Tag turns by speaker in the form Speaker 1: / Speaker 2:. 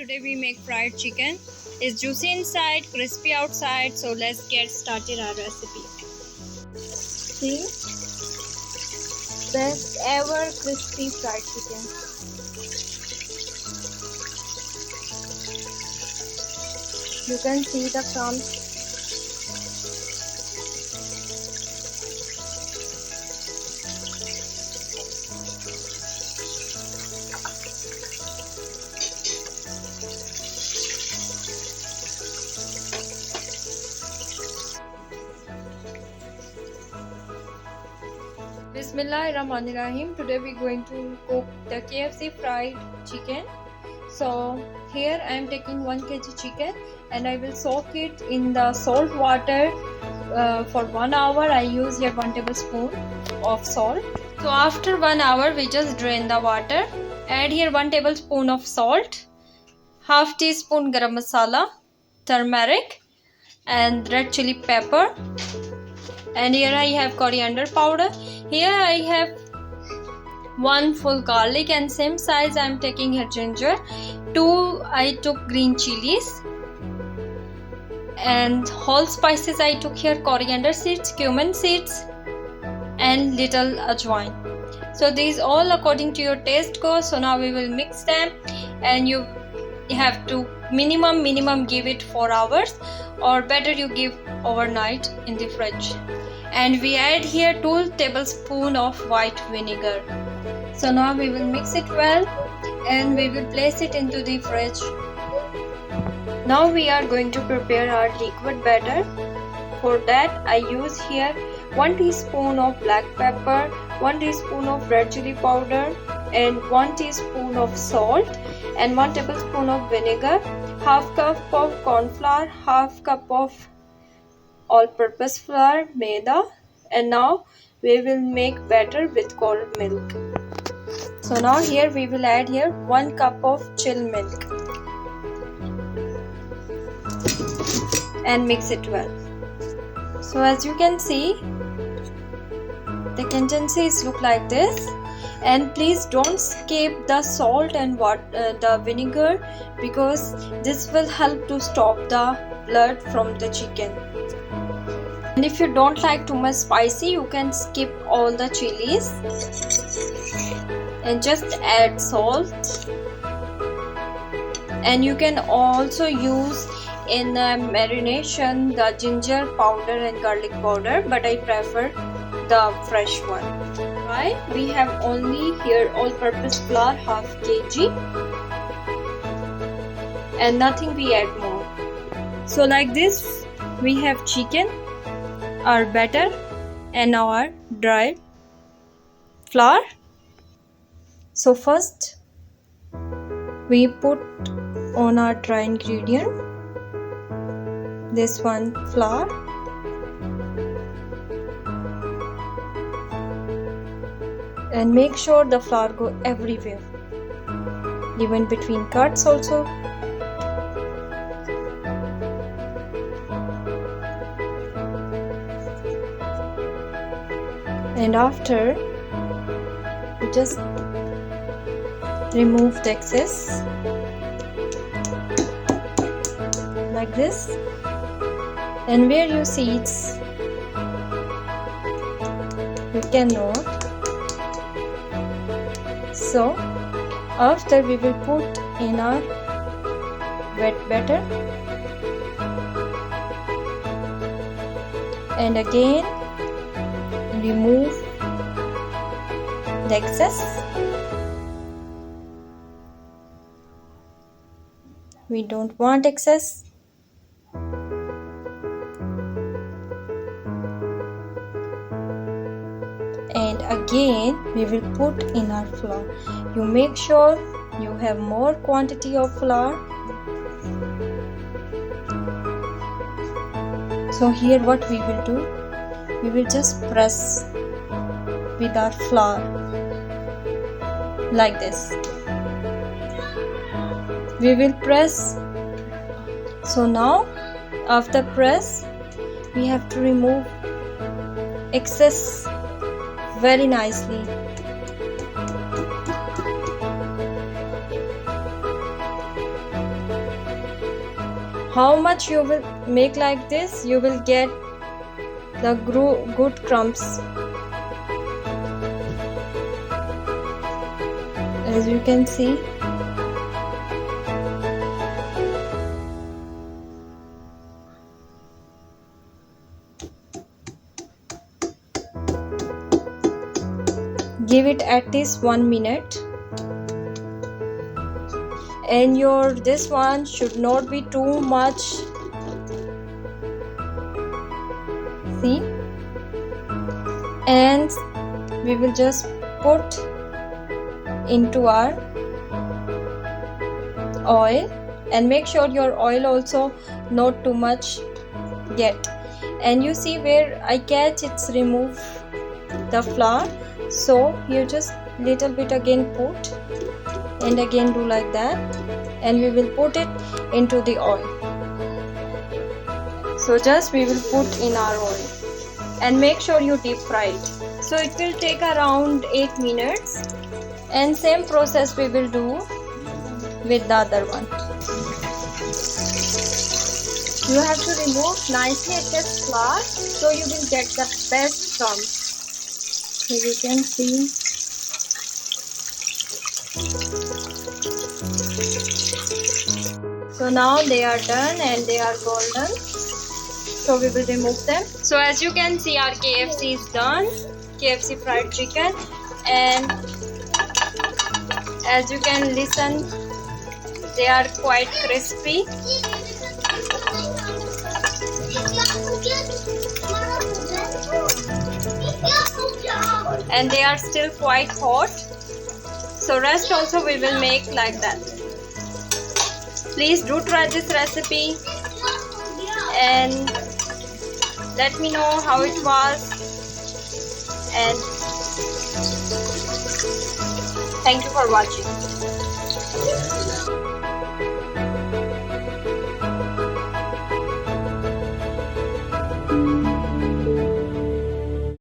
Speaker 1: Today we make fried chicken. It's juicy inside, crispy outside. So let's get started our recipe. See, best ever crispy fried chicken. You can see the crumbs. Bismillahirrahmanirrahim. Today we're going to cook the KFC fried chicken. So here I am taking 1 kg chicken and I will soak it in the salt water for 1 hour. I use here 1 tablespoon of salt. So after 1 hour we just drain the water. Add here 1 tablespoon of salt, half teaspoon garam masala, turmeric and red chili pepper. And here I have coriander powder. Here I have 1 full garlic and same size I am taking here ginger. 2 I took green chilies. And whole spices I took here coriander seeds, cumin seeds and little ajwain. So these all according to your taste go. So now we will mix them and you have to minimum give it 4 hours or better you give overnight in the fridge. And we add here 2 tablespoons of white vinegar. So now we will mix it well and we will place it into the fridge. Now we are going to prepare our liquid batter. For that I use here 1 teaspoon of black pepper, 1 teaspoon of red chili powder and 1 teaspoon of salt and 1 tablespoon of vinegar, half cup of corn flour, half cup of all-purpose flour maida, and now we will make batter with cold milk. So now here we will add here 1 cup of chill milk and mix it well. So as you can see, the consistencies look like this. And please don't skip the salt and the vinegar because this will help to stop the blood from the chicken. And if you don't like too much spicy, you can skip all the chilies and just add salt. And you can also use in marination the ginger powder and garlic powder, but I prefer the fresh one. Right? We have only here all-purpose flour half kg and nothing we add more. So like this we have chicken, our batter and our dry flour. So first we put on our dry ingredient, this one flour, and make sure the flour go everywhere, even between cuts also. And after, just remove the excess like this, and where you see it's, you cannot. So after we will put in our wet batter and again remove the excess. We don't want excess. And again we will put in our flour. You make sure you have more quantity of flour. So here what we will do, we will just press with our flour like this. We will press. So now after press we have to remove excess very nicely. how much you will make like this, you will get the good crumbs. As you can see, give it at least 1 minute. And this one should not be too much. See, and we will just put into our oil, and make sure your oil also not too much get. And you see where I catch, it's remove the flour, so you just little bit again put, and again do like that, and we will put it into the oil. So just we will put in our oil, and make sure you deep fry it. So it will take around 8 minutes, and same process we will do with the other one. You have to remove nicely excess flour, so you will get the best crumbs. So you can see. So now they are done and they are golden. So we will remove them. So as you can see, our KFC is done. KFC Fried Chicken. And as you can listen, they are quite crispy. And they are still quite hot. So rest also we will make like that. Please do try this recipe and let me know how it was. And thank you for watching.